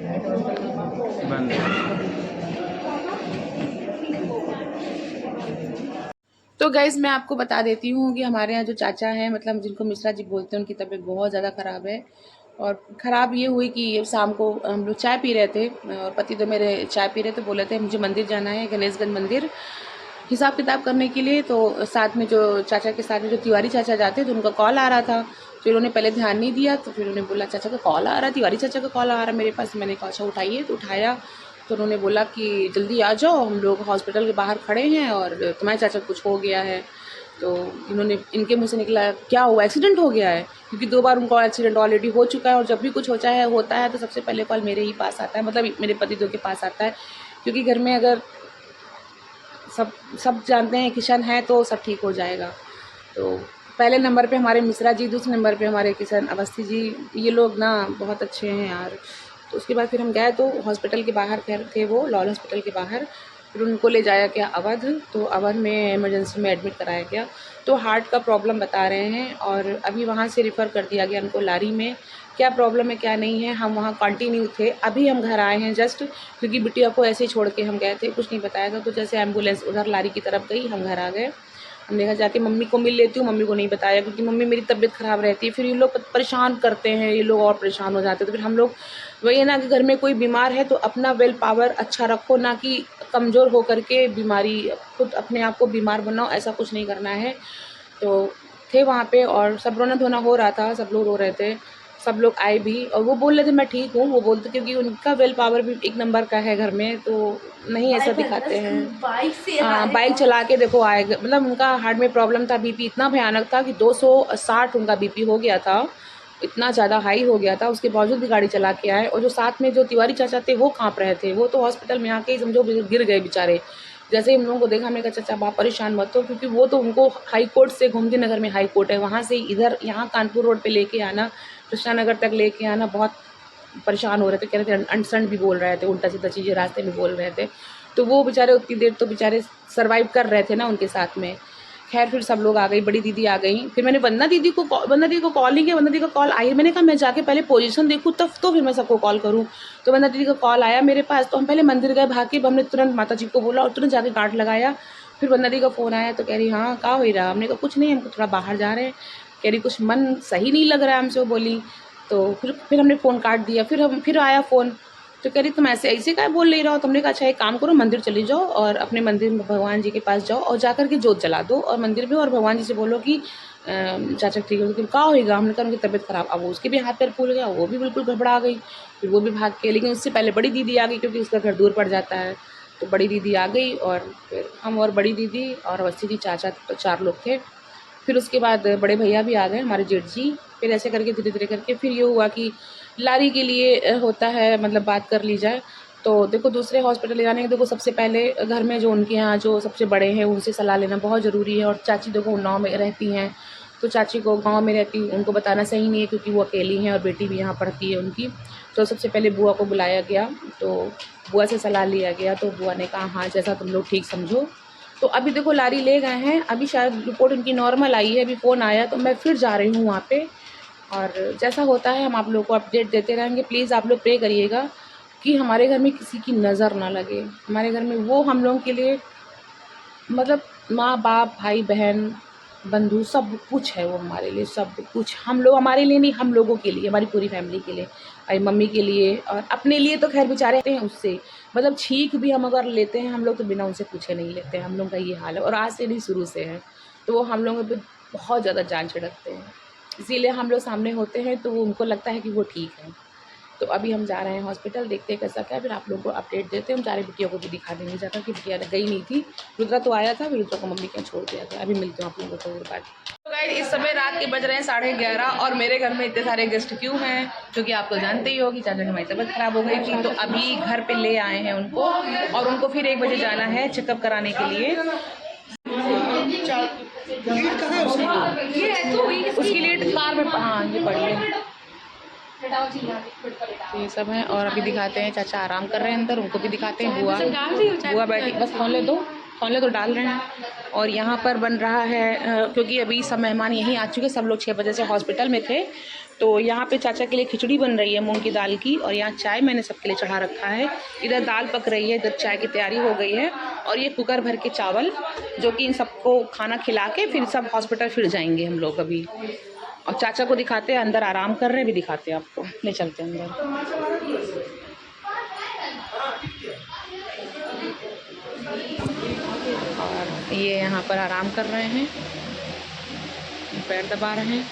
बंद। तो गाइज़ मैं आपको बता देती हूँ कि हमारे यहाँ जो चाचा हैं, मतलब जिनको मिश्रा जी बोलते हैं, उनकी तबीयत बहुत ज़्यादा ख़राब है। और ख़राब ये हुई कि शाम को हम लोग चाय पी रहे थे और पति तो मेरे चाय पी रहे थे, बोले थे मुझे मंदिर जाना है, गणेशगंज मंदिर हिसाब किताब करने के लिए। तो साथ में जो चाचा के साथ में जो तिवारी चाचा जाते तो उनका कॉल आ रहा था। फिर उन्होंने पहले ध्यान नहीं दिया, तो फिर उन्होंने बोला चाचा का कॉल आ रहा है, तिवारी चाचा का कॉल आ रहा है मेरे पास। मैंने कहा अच्छा उठाइए, तो उठाया। तो उन्होंने बोला कि जल्दी आ जाओ, हम लोग हॉस्पिटल के बाहर खड़े हैं और तुम्हारे चाचा को कुछ हो गया है। तो इन्होंने इनके मुँह से निकला क्या हुआ, एक्सीडेंट हो गया है? क्योंकि 2 बार उनको एक्सीडेंट ऑलरेडी हो चुका है और जब भी कुछ होता है तो सबसे पहले कॉल मेरे ही पास आता है, मतलब मेरे पतिदेव के पास आता है। क्योंकि घर में अगर सब सब जानते हैं किशन है तो सब ठीक हो जाएगा। तो पहले नंबर पे हमारे मिश्रा जी, दूसरे नंबर पे हमारे किशन अवस्थी जी, ये लोग ना बहुत अच्छे हैं यार। तो उसके बाद फिर हम गए तो हॉस्पिटल के बाहर खैर थे वो, लॉल हॉस्पिटल के बाहर। फिर उनको ले जाया गया अवध, तो अवध में इमरजेंसी में एडमिट कराया गया। तो हार्ट का प्रॉब्लम बता रहे हैं और अभी वहाँ से रेफ़र कर दिया गया उनको लारी में। क्या प्रॉब्लम है क्या नहीं है, हम वहाँ कंटिन्यू थे। अभी हम घर आए हैं जस्ट, क्योंकि बिटिया को ऐसे ही छोड़ के हम गए थे, कुछ नहीं बताया था। तो जैसे एम्बुलेंस उधर लारी की तरफ गई, हम घर आ गए। हमने कहा जाके मम्मी को मिल लेती हूँ, मम्मी को नहीं बताया क्योंकि मम्मी मेरी तबीयत ख़राब रहती है। फिर ये लोग परेशान करते हैं, ये लोग और परेशान हो जाते हैं। तो फिर हम लोग वही है ना कि घर में कोई बीमार है तो अपना विल पावर अच्छा रखो, ना कि कमज़ोर होकर के बीमारी खुद अपने आप को बीमार बनाओ, ऐसा कुछ नहीं करना है। तो थे वहाँ पे और सब रोना-धोना हो रहा था, सब लोग रो रहे थे। सब लोग आए भी और वो बोल रहे थे मैं ठीक हूँ, वो बोलते क्योंकि उनका विल पावर भी एक नंबर का है घर में, तो नहीं ऐसा दिखाते हैं। बाइक चला के देखो आए, मतलब उनका हार्ट में प्रॉब्लम था, बीपी इतना भयानक था कि 260 उनका बीपी हो गया था, इतना ज़्यादा हाई हो गया था। उसके बावजूद भी गाड़ी चला के आए और जो साथ में जो तिवारी चाचा थे वो काँप रहे थे, वो तो हॉस्पिटल में आके ही समझो गिर गए बेचारे। जैसे ही हम लोगों को देखा, हमने कहा चाचा आप परेशान मत हो, क्योंकि वो तो उनको हाई कोर्ट से, गोमती नगर में हाई कोर्ट है, वहाँ से इधर यहाँ कानपुर रोड पे लेके आना, कृष्णा नगर तक लेके आना, बहुत परेशान हो रहे थे। कह रहे थे अनसन भी बोल रहे थे, उल्टा-सीधा चीज़ें रास्ते में बोल रहे थे। तो वो बेचारे उतनी देर तो बेचारे सर्वाइव कर रहे थे ना उनके साथ में। ख़ैर फिर सब लोग आ गई, बड़ी दीदी आ गईं। फिर मैंने वंदना दीदी को कॉल ही किया, वंदना दीदी का कॉल आई। मैंने कहा मैं जाके पहले पोज़ीशन देखूँ तब तो फिर मैं सबको कॉल करूँ। तो वंदना दीदी का कॉल आया मेरे पास, तो हम पहले मंदिर गए भाग के, हमने तुरंत माता जी को बोला और तुरंत जाके गार्ड लगाया। फिर वंदना दीदी का फ़ोन आया तो कह रही हाँ, का होई रहा? हमने कहा कुछ नहीं, हमको थोड़ा बाहर जा रहे हैं। कह रही कुछ मन सही नहीं लग रहा है हमसे, वो बोली। तो फिर हमने फ़ोन काट दिया। फिर आया फ़ोन, तो कह रही तुम ऐसे ऐसे काहे बोल नहीं रहे हो? तो हमने कहा अच्छा एक काम करो, मंदिर चली जाओ और अपने मंदिर में भगवान जी के पास जाओ और जाकर के जोत जला दो और मंदिर में, और भगवान जी से बोलो कि चाचा ठीक है। लेकिन का होएगा? हमने कहा उनकी तबीयत ख़राब। अब उसके भी हाथ पैर फूल गया, वो भी बिल्कुल घबरा गई। फिर वो भी भाग के, लेकिन उससे पहले बड़ी दीदी आ गई क्योंकि उसका घर दूर पड़ जाता है। तो बड़ी दीदी आ गई और फिर हम और बड़ी दीदी और अवस्थी जी चाचा, तो 4 लोग थे। फिर उसके बाद बड़े भैया भी आ गए, हमारे जेठ जी। फिर ऐसे करके धीरे-धीरे करके फिर ये हुआ कि लारी के लिए होता है, मतलब बात कर ली जाए। तो देखो दूसरे हॉस्पिटल ले जाने के, देखो सबसे पहले घर में जो उनके यहाँ जो सबसे बड़े हैं उनसे सलाह लेना बहुत ज़रूरी है। और चाची देखो उन्नाव में रहती हैं, तो चाची को गाँव में रहती उनको बताना सही नहीं है क्योंकि वो अकेली हैं और बेटी भी यहाँ पढ़ती है उनकी। तो सबसे पहले बुआ को बुलाया गया, तो बुआ से सलाह लिया गया। तो बुआ ने कहा हाँ, जैसा तुम लोग ठीक समझो। तो अभी देखो लारी ले गए हैं, अभी शायद रिपोर्ट उनकी नॉर्मल आई है, अभी फ़ोन आया तो मैं फिर जा रही हूँ वहाँ पे। और जैसा होता है हम आप लोगों को अपडेट देते रहेंगे। प्लीज़ आप लोग प्रे करिएगा कि हमारे घर में किसी की नज़र ना लगे। हमारे घर में वो हम लोगों के लिए, मतलब माँ-बाप, भाई-बहन, बंधु सब कुछ है वो हमारे लिए, सब कुछ। हम लोग हमारे लिए नहीं, हम लोगों के लिए, हमारी पूरी फैमिली के लिए, भाई मम्मी के लिए और अपने लिए तो ख़ैर बेचारे हैं उससे। मतलब छींक भी हम अगर लेते हैं हम लोग तो बिना उनसे पूछे नहीं लेते हैं, हम लोग का ये हाल है और आज से नहीं शुरू से है। तो वो हम लोगों पे बहुत ज़्यादा जान छिड़कते हैं, इसीलिए हम लोग सामने होते हैं तो वो उनको लगता है कि वो ठीक है। तो अभी हम जा रहे हैं हॉस्पिटल, देखते हैं कैसा क्या है, फिर आप लोगों को अपडेट देते हैं। हम सारी बिटिया को भी दिखा देंगे जाकर कि बिटिया गई नहीं थी, रुद्रा तो आया था, फिर रुद्रा को मम्मी के यहाँ छोड़ दिया था। अभी मिलते हैं आप लोगों को थोड़ी देर बाद। तो गाइस इस समय रात के बज रहे हैं 11:30 और मेरे घर में इतने सारे गेस्ट क्यों हैं, क्योंकि आप तो जानते ही हो कि चाचा की हमारी तबीयत ख़राब हो गई थी। तो अभी घर पे ले आए हैं उनको और उनको फिर 1 बजे जाना है चेकअप कराने के लिए। उसकी लीड कार में, हाँ ये पड़ी है। तो ये सब है और अभी दिखाते हैं चाचा आराम कर रहे हैं अंदर, उनको भी दिखाते हैं। बुआ बैठी, बस खोल ले दो। खौले तो डाल रहे हैं। और यहाँ पर बन रहा है क्योंकि अभी सब मेहमान यहीं आ चुके, सब लोग 6 बजे से हॉस्पिटल में थे, तो यहाँ पे चाचा के लिए खिचड़ी बन रही है मूंग की दाल की, और यहाँ चाय मैंने सबके लिए चढ़ा रखा है। इधर दाल पक रही है, इधर चाय की तैयारी हो गई है, और ये कुकर भर के चावल, जो कि इन सबको खाना खिला के फिर सब हॉस्पिटल फिर जाएंगे हम लोग अभी। और चाचा को दिखाते हैं, अंदर आराम कर रहे हैं, भी दिखाते हैं आपको, ले चलते हैं अंदर। और ये यहाँ पर आराम कर रहे हैं, पैर दबा रहे हैं।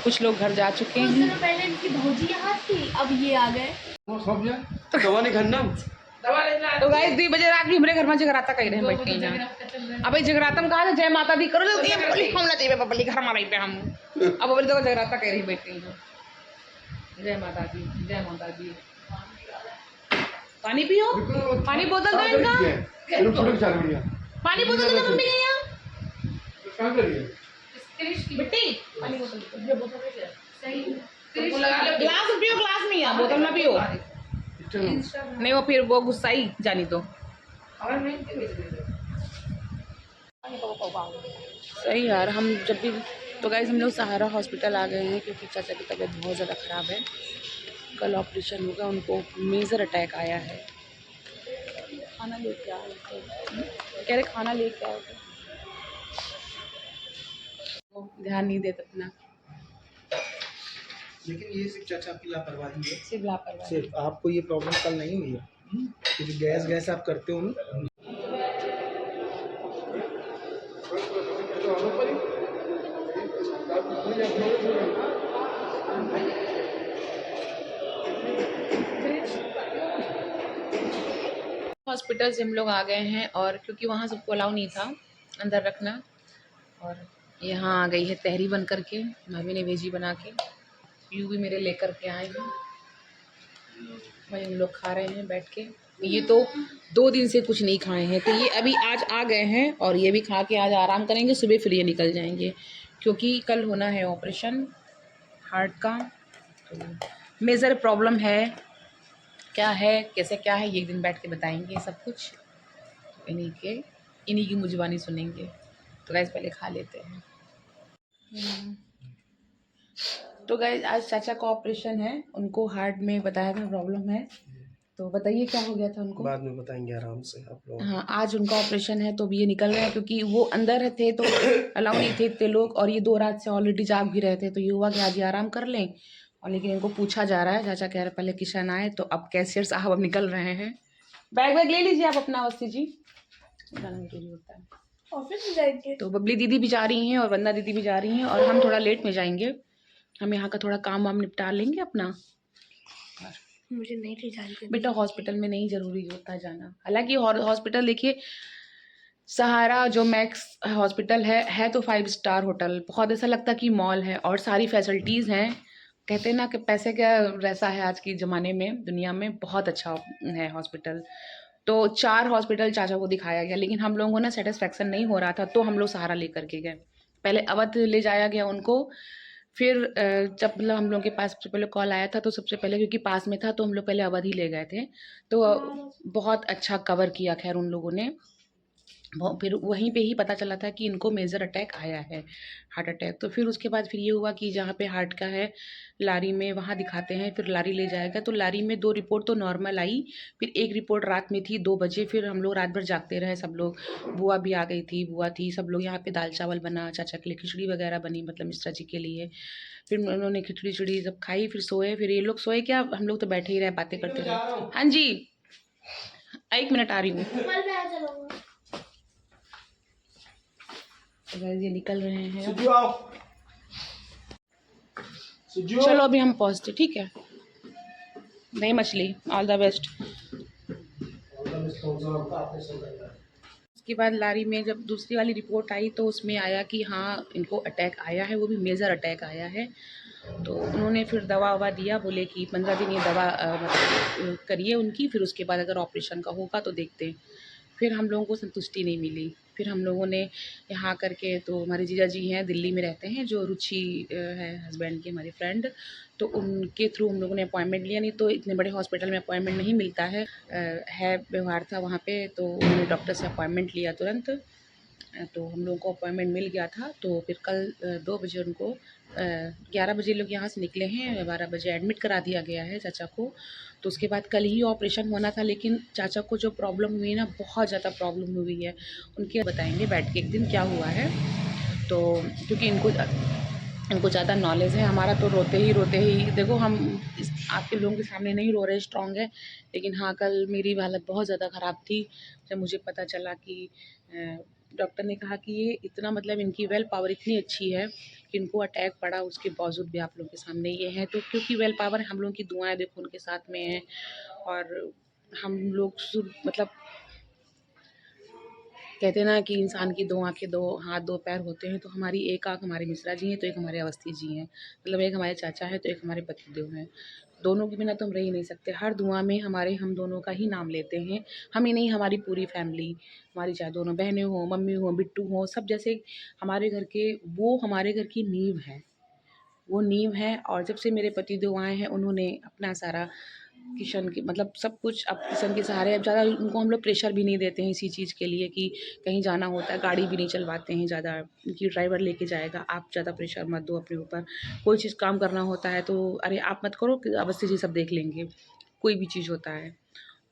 कुछ लोग घर जा चुके हैं। पहले इनकी भौजी यहाँ थी, अब ये आ गए। दवा नहीं खाना। तो गाइस 2 बजे रात भी हमारे घर में जगराता कर रहे हैं बैठ के यहाँ। अब जगराता में कहा था जय माता दी करो, तो ये बबली हमला चाहिए, बबली घर में पे हम अब बबली तो जगराता कर रही बैठ के यहाँ। जय माता दी, जय माता दी। पानी पियो, पानी बोतल दो इनका, पानी बोतल दो मम्मी के यहाँ बेटी, पानी बोतल सही ग्लास पियो, ग्लास में या बोतल में पियो। नहीं वो फिर वो गुस्साई जानी तो सही यार। हम जब भी तो गाइस हम लोग सहारा हॉस्पिटल आ गए हैं क्योंकि चाचा की तबीयत बहुत ज़्यादा ख़राब है। कल ऑपरेशन होगा, उनको मेजर अटैक आया है। खाना लेके आओ, कह रहे खाना लेके आओ, ध्यान नहीं देते अपना। लेकिन ये सिर्फ चाचा की लापरवाही है, सिर्फ लापरवाही। सिर्फ आपको ये प्रॉब्लम कल नहीं हुई है क्योंकि गैस आप करते हो ना। हॉस्पिटल से हम लोग आ गए हैं, और क्योंकि वहाँ सबको अलाउ नहीं था अंदर रखना, और यहाँ आ गई है तहरी बन करके, भाभी ने भेजी बना के, यू भी मेरे लेकर के आए हैं, वही हम लोग खा रहे हैं बैठ के। ये तो 2 दिन से कुछ नहीं खाए हैं, तो ये अभी आज आ गए हैं और ये भी खा के आज आराम करेंगे, सुबह फिर ये निकल जाएंगे क्योंकि कल होना है ऑपरेशन हार्ट का। तो मेजर प्रॉब्लम है, क्या है कैसे क्या है ये एक दिन बैठ के बताएंगे सब कुछ, इन्हीं की मुजबानी सुनेंगे। तो गाइस पहले खा लेते हैं। तो गाइस आज चाचा का ऑपरेशन है, उनको हार्ट में बताया था प्रॉब्लम है, तो बताइए क्या हो गया था उनको। बाद में बताएंगे आराम से आप लोग। हाँ आज उनका ऑपरेशन है, तो अभी ये निकल रहे हैं क्योंकि वो अंदर थे तो अलाउ नहीं थे इतने लोग, और ये 2 रात से ऑलरेडी जाग भी रहे थे, तो ये हुआ कि आज ये आराम कर लें। और लेकिन इनको पूछा जा रहा है, चाचा कह रहे पहले किशन आए, तो अब कैशियर साहब अब निकल रहे हैं। बैग वैग ले लीजिए आप अपना अवस्थी जी, होता है ऑफिस में जाएंगे। तो बबली दीदी भी जा रही हैं और वंदना दीदी भी जा रही हैं, और हम थोड़ा लेट में जाएंगे, हम यहाँ का थोड़ा काम वाम निपटा लेंगे अपना। मुझे नहीं ले जाने बेटा हॉस्पिटल में नहीं ज़रूरी होता जाना, हालांकि हॉस्पिटल देखिए सहारा जो मैक्स हॉस्पिटल है तो 5 स्टार होटल, बहुत ऐसा लगता कि मॉल है और सारी फैसिलिटीज़ हैं। कहते हैं ना कि पैसे क्या वैसा है आज की ज़माने में, दुनिया में बहुत अच्छा है हॉस्पिटल। तो 4 हॉस्पिटल चाचा को दिखाया गया, लेकिन हम लोगों को ना सेटिस्फेक्शन नहीं हो रहा था, तो हम लोग सहारा लेकर के गए। पहले अवध ले जाया गया उनको, फिर जब मतलब हम लोगों के पास सबसे पहले कॉल आया था, तो सबसे पहले क्योंकि पास में था तो हम लोग पहले अवध ही ले गए थे, तो बहुत अच्छा कवर किया खैर उन लोगों ने। फिर वहीं पे ही पता चला था कि इनको मेजर अटैक आया है, हार्ट अटैक। तो फिर उसके बाद फिर ये हुआ कि जहाँ पे हार्ट का है लारी में, वहाँ दिखाते हैं, फिर लारी ले जाएगा। तो लारी में 2 रिपोर्ट तो नॉर्मल आई, फिर 1 रिपोर्ट रात में थी 2 बजे, फिर हम लोग रात भर जागते रहे सब लोग। बुआ भी आ गई थी, बुआ थी, सब लोग यहाँ पे दाल चावल बना, चाचा के लिए खिचड़ी वगैरह बनी, मतलब मिश्रा जी के लिए। फिर उन्होंने खिचड़ी चिड़ी सब खाई, फिर सोए। फिर ये लोग सोए क्या, हम लोग तो बैठे ही रहे, बातें करते रहे। हाँ जी 1 मिनट आ रही हूँ। ये निकल रहे हैं, चलो अभी हम पहुँचते, ठीक है। नहीं मछली, ऑल द बेस्ट। उसके बाद लारी में जब दूसरी वाली रिपोर्ट आई तो उसमें आया कि हाँ इनको अटैक आया है, वो भी मेजर अटैक आया है। तो उन्होंने फिर दवा ववा दिया, बोले कि 15 दिन ये दवा मतलब करिए उनकी, फिर उसके बाद अगर ऑपरेशन का होगा तो देखते हैं। फिर हम लोगों को संतुष्टि नहीं मिली। फिर हम लोगों ने यहाँ करके, तो हमारे जीजा जी हैं दिल्ली में रहते हैं, जो रुचि है हस्बैंड की हमारी फ्रेंड, तो उनके थ्रू हम लोगों ने अपॉइंटमेंट लिया। नहीं तो इतने बड़े हॉस्पिटल में अपॉइंटमेंट नहीं मिलता है। है व्यवहार था वहाँ पे, तो उन्होंने डॉक्टर से अपॉइंटमेंट लिया तुरंत। तो हम लोगों को अपॉइंटमेंट मिल गया था। तो फिर कल 2 बजे उनको 11 बजे लोग यहाँ से निकले हैं, 12 बजे एडमिट करा दिया गया है चाचा को। तो उसके बाद कल ही ऑपरेशन होना था, लेकिन चाचा को जो प्रॉब्लम हुई ना, बहुत ज़्यादा प्रॉब्लम हुई है। उनके बताएंगे बैठ के एक दिन क्या हुआ है। तो क्योंकि इनको ज़्यादा नॉलेज है। हमारा तो रोते ही देखो, हम आपके लोगों के सामने नहीं रो रहे, स्ट्रॉन्ग है। लेकिन हाँ, कल मेरी हालत बहुत ज़्यादा ख़राब थी जब मुझे पता चला कि डॉक्टर ने कहा कि ये इतना, मतलब इनकी वेल पावर इतनी अच्छी है कि इनको अटैक पड़ा, उसके बावजूद भी आप लोगों के सामने ये है। तो क्योंकि वेल पावर, हम लोगों की दुआएं देखो उनके साथ में हैं। और हम लोग मतलब कहते हैं ना कि इंसान की 2 आँखें, 2 हाथ, 2 पैर होते हैं। तो हमारी एक आँख हमारे मिश्रा जी हैं, तो एक हमारे अवस्थी जी हैं। मतलब एक हमारे चाचा हैं, तो एक हमारे पतिदेव हैं। दोनों के बिना तो हम रह ही नहीं सकते। हर दुआ में हम दोनों का ही नाम लेते हैं। हम ही नहीं, हमारी पूरी फैमिली, हमारी चाहे दोनों बहनें हों, मम्मी हों, बिट्टू हों, सब जैसे हमारे घर के, वो हमारे घर की नींव है। वो नींव है। और जब से मेरे पतिदेव आए हैं, उन्होंने अपना सारा किशन की, मतलब सब कुछ अब किशन के सहारे। अब ज़्यादा उनको हम लोग प्रेशर भी नहीं देते हैं इसी चीज़ के लिए कि कहीं जाना होता है, गाड़ी भी नहीं चलवाते हैं ज़्यादा कि ड्राइवर लेके जाएगा, आप ज़्यादा प्रेशर मत दो अपने ऊपर। कोई चीज़ काम करना होता है तो अरे आप मत करो, कि अवस्थी जी सब देख लेंगे, कोई भी चीज़ होता है।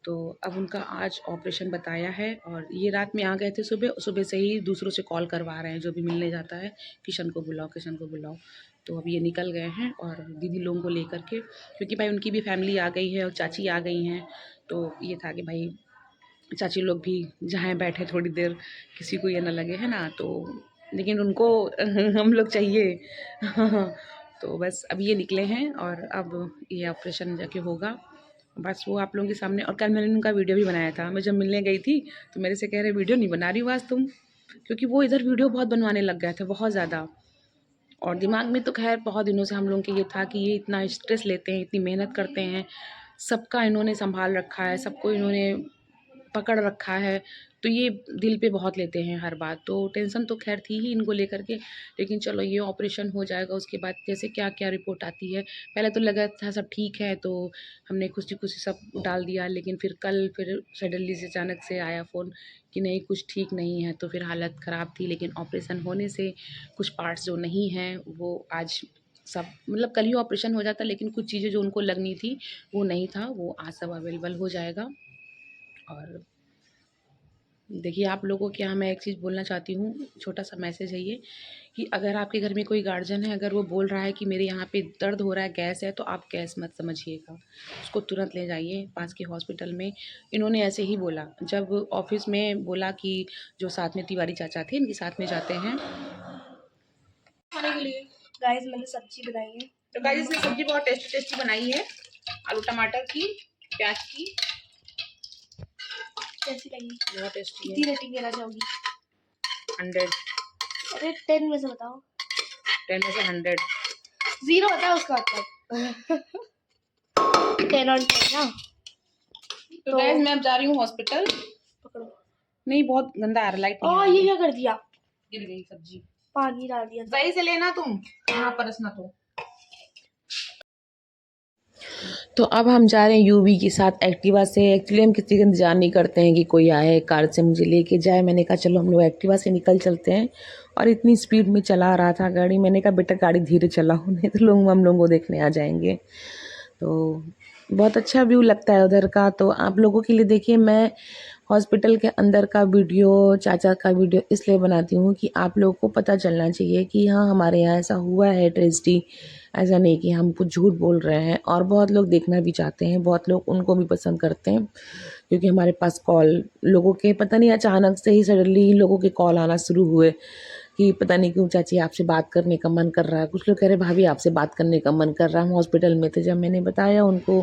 तो अब उनका आज ऑपरेशन बताया है, और ये रात में आ गए थे, सुबह से ही दूसरों से कॉल करवा रहे हैं, जो भी मिलने जाता है, किशन को बुलाओ, किशन को बुलाओ। तो अब ये निकल गए हैं, और दीदी लोगों को लेकर के, क्योंकि भाई उनकी भी फैमिली आ गई है और चाची आ गई हैं। तो ये था कि भाई चाची लोग भी जहाँ बैठे थोड़ी देर, किसी को ये ना लगे, है ना। तो लेकिन उनको हम लोग चाहिए। तो बस अब ये निकले हैं, और अब ये ऑपरेशन जाके होगा। बस वो आप लोगों के सामने। और कल मैंने उनका वीडियो भी बनाया था। मैं जब मिलने गई थी तो मेरे से कह रहे, वीडियो नहीं बना रही हो आज तुम, क्योंकि वो इधर वीडियो बहुत बनवाने लग गए थे, बहुत ज़्यादा। और दिमाग में तो खैर बहुत दिनों से हम लोगों के ये था कि ये इतना स्ट्रेस लेते हैं, इतनी मेहनत करते हैं, सबका इन्होंने संभाल रखा है, सबको इन्होंने पकड़ रखा है, तो ये दिल पे बहुत लेते हैं हर बात। तो टेंशन तो खैर थी ही इनको लेकर के। लेकिन चलो ये ऑपरेशन हो जाएगा, उसके बाद जैसे क्या क्या रिपोर्ट आती है। पहले तो लगा था सब ठीक है, तो हमने खुशी खुशी सब डाल दिया। लेकिन फिर कल फिर सडनली से अचानक से आया फ़ोन कि नहीं, कुछ ठीक नहीं है। तो फिर हालत ख़राब थी। लेकिन ऑपरेशन होने से कुछ पार्ट्स जो नहीं हैं वो आज सब, मतलब कल ही ऑपरेशन हो जाता, लेकिन कुछ चीज़ें जो उनको लगनी थी वो नहीं था, वो आज सब अवेलेबल हो जाएगा। और देखिए, आप लोगों के यहाँ मैं एक चीज़ बोलना चाहती हूँ, छोटा-सा मैसेज है ये, कि अगर आपके घर में कोई गार्जियन है, अगर वो बोल रहा है कि मेरे यहाँ पे दर्द हो रहा है, गैस है, तो आप गैस मत समझिएगा। उसको तुरंत ले जाइए पास के हॉस्पिटल में। इन्होंने ऐसे ही बोला, जब ऑफ़िस में बोला कि जो साथ में तिवारी चाचा थे, इनके साथ में जाते हैं खाने के लिए। गाइस मैंने सब्जी बनाई है। तो गाइस, इसने सब्ज़ी बहुत टेस्टी बनाई है, आलू टमाटर की, प्याज की। कैसी लगी? बहुत टेस्टी है। कितनी रेटिंग देना चाहोगी? 100। अरे 10 में से बताओ। 10 में से 100। 0 बताओ उसका मतलब। 10 on 10 ना। तो गाइस, मैं अब जा रही हूँ हॉस्पिटल। पकड़ो। नहीं, बहुत गंदा आ रहा, लाइट नहीं आ ये रही। क्या कर दिया? गिर गई सब्जी। पानी डाल दिया। सही से लेना तुम, हाँ परसना तो अब हम जा रहे हैं यूवी के साथ एक्टिवा से। एक्चुअली हम किसी का इंतजार नहीं करते हैं कि कोई आए कार से मुझे लेके जाए। मैंने कहा चलो हम लोग एक्टिवा से निकल चलते हैं। और इतनी स्पीड में चला रहा था गाड़ी, मैंने कहा बेटा गाड़ी धीरे चलाओ, नहीं तो लोग हम लोगों को देखने आ जाएंगे। तो बहुत अच्छा व्यू लगता है उधर का। तो आप लोगों के लिए देखिए, मैं हॉस्पिटल के अंदर का वीडियो, चाचा का वीडियो इसलिए बनाती हूँ कि आप लोगों को पता चलना चाहिए कि हाँ, हमारे यहाँ ऐसा हुआ है ट्रेजेडी। ऐसा नहीं कि हम कुछ झूठ बोल रहे हैं। और बहुत लोग देखना भी चाहते हैं, बहुत लोग उनको भी पसंद करते हैं, क्योंकि हमारे पास कॉल लोगों के, पता नहीं अचानक से ही सडनली लोगों के कॉल आना शुरू हुए कि पता नहीं क्यों चाची आपसे बात करने का मन कर रहा है। कुछ लोग कह रहे भाभी आपसे बात करने का मन कर रहा है। हम हॉस्पिटल में थे, जब मैंने बताया उनको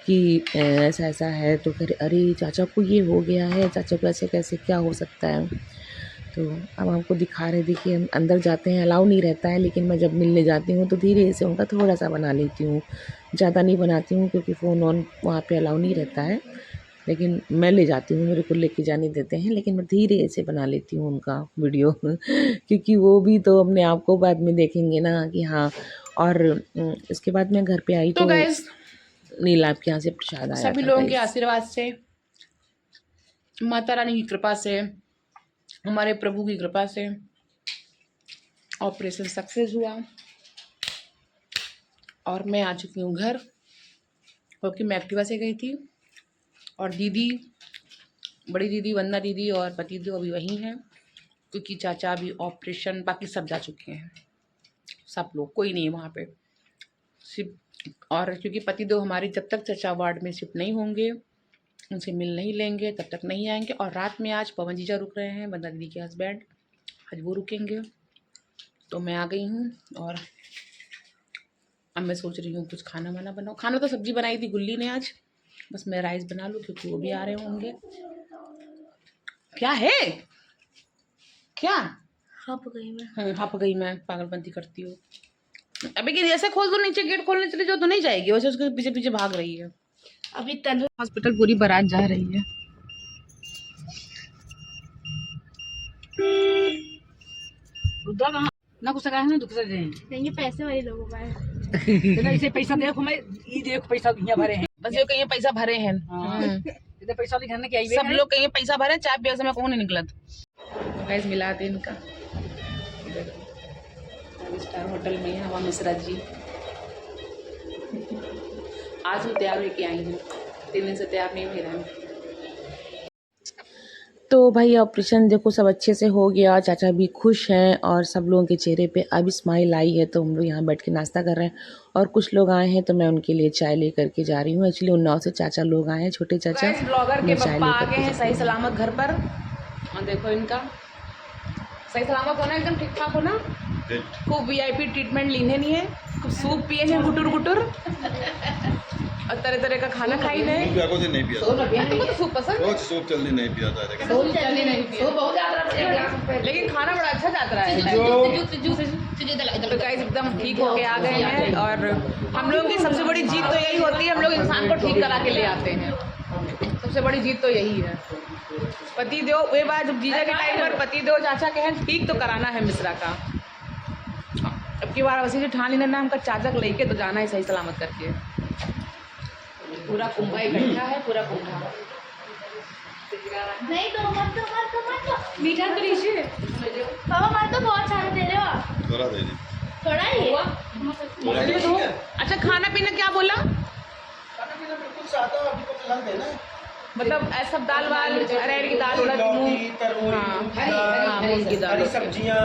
कि ऐसा ऐसा है, तो कह रहे अरे चाचा को ये हो गया है, चाचा को ऐसे कैसे, क्या हो सकता है। तो अब हमको दिखा रहे, देखिए हम अंदर जाते हैं, अलाउ नहीं रहता है, लेकिन मैं जब मिलने जाती हूँ तो धीरे से उनका थोड़ा सा बना लेती हूँ, ज़्यादा नहीं बनाती हूँ, क्योंकि फ़ोन ऑन वहाँ पे अलाउ नहीं रहता है। लेकिन मैं ले जाती हूँ, मेरे को लेके जाने देते हैं, लेकिन मैं धीरे से बना लेती हूँ उनका वीडियो क्योंकि वो भी तो अपने आप को बाद में देखेंगे ना कि हाँ। और इसके बाद मैं घर पे आई तो गाइस नीला आपके यहाँ से प्रसाद आया सभी था लोगों के guys। आशीर्वाद से, माता रानी की कृपा से, हमारे प्रभु की कृपा से ऑपरेशन सक्सेस हुआ और मैं आ चुकी हूँ घर, क्योंकि मैं एक्टिवा से गई थी और दीदी, बड़ी दीदी वंदना दीदी और पतिदेव अभी वहीं हैं, क्योंकि चाचा अभी ऑपरेशन, बाकी सब जा चुके हैं, सब लोग, कोई नहीं है वहाँ पे सिर्फ। और क्योंकि पतिदेव हमारे जब तक चाचा वार्ड में शिफ्ट नहीं होंगे, उनसे मिल नहीं लेंगे, तब तक नहीं आएंगे। और रात में आज पवन जीजा रुक रहे हैं, वंदना दीदी के हस्बैंड, आज वो रुकेंगे। तो मैं आ गई हूँ और अब मैं सोच रही हूँ कुछ खाना वाना बनाऊँ। खाना तो सब्जी बनाई थी गुल्ली ने आज, बस मैं राइस बना लूँ क्योंकि वो भी आ रहे होंगे। क्या है क्या? हप गई मैं पागलपंती करती हूँ। अबे कि ऐसे खोल दो, नीचे गेट खोलने चले जाओ तो नहीं जाएगी, वैसे उसके पीछे पीछे भाग रही है। अभी तनु हॉस्पिटल पूरी बारात जा रही है। ना कुछ कहा ना दुख से दे देंगे पैसे वाले लोगों का है। तेरा इसे पैसा देखो, मैं ये देखो पैसा यहाँ भरे हैं, बस ये कहीं पैसा भरे हैं। इधर पैसा दिखाने के आई सब लोग कहीं पैसा भरे, चाय पिया से मैं कौन नहीं निकलत। गैस मिला दे इनका, 5 स्टार होटल में हवा मिश्रा जी आज भी तैयार होके आई हूँ, 3 दिन से तैयार नहीं हुई रहा। तो भाई ऑपरेशन देखो सब अच्छे से हो गया, चाचा भी खुश हैं और सब लोगों के चेहरे पे अब स्माइल आई है। तो हम लोग यहाँ बैठ के नाश्ता कर रहे हैं और कुछ लोग आए हैं तो मैं उनके लिए चाय लेकर के जा रही हूँ। एक्चुअली उन्नाव से चाचा लोग आए हैं, छोटे चाचा। ब्लॉगर के पप्पा आ गए हैं सही सलामत घर पर, और देखो इनका सही सलामत होना, एकदम ठीक ठाक होना, खूब VIP ट्रीटमेंट लीने नहीं है, खूब सूप पिए हैं गुटुर गुटुर और तरह तरह का खाना खाई नहीं। नहीं पिया तुमको तो सूप पसंद? सूप जल्दी नहीं पिया था, लेकिन खाना बड़ा अच्छा जाता है। तो गाइस एकदम ठीक होके आ गए हैं और हम लोगों की सबसे बड़ी जीत तो यही होती है, हम लोग इंसान को ठीक करा के ले आते हैं, सबसे बड़ी जीत तो यही है। पति देव वे बात जब जीजा के टाइम पर पति देव चाचा के हैं ठीक तो कराना है मिश्रा का। अब की बार वैसे जो ठान लेना नाम का चाचा को लेके तो जाना है सही सलामत करके। पूरा कुंभा इकट्ठा है, पूरा कुंभा नहीं तो मत मीठा तो लीजिए पापा, मत तो बहुत सारे दे रहे हो आप। थोड़ा दे दी। थोड़ा ही है। अच्छा खाना पीना क्या बोला? बिल्कुल सादा, अभी तो फिलहाल देना है। मतलब ऐसा दाल वाल, अरहर की दाल, उड़द मूंग, हाँ, मूंग की दाल, हरी सब्जियां,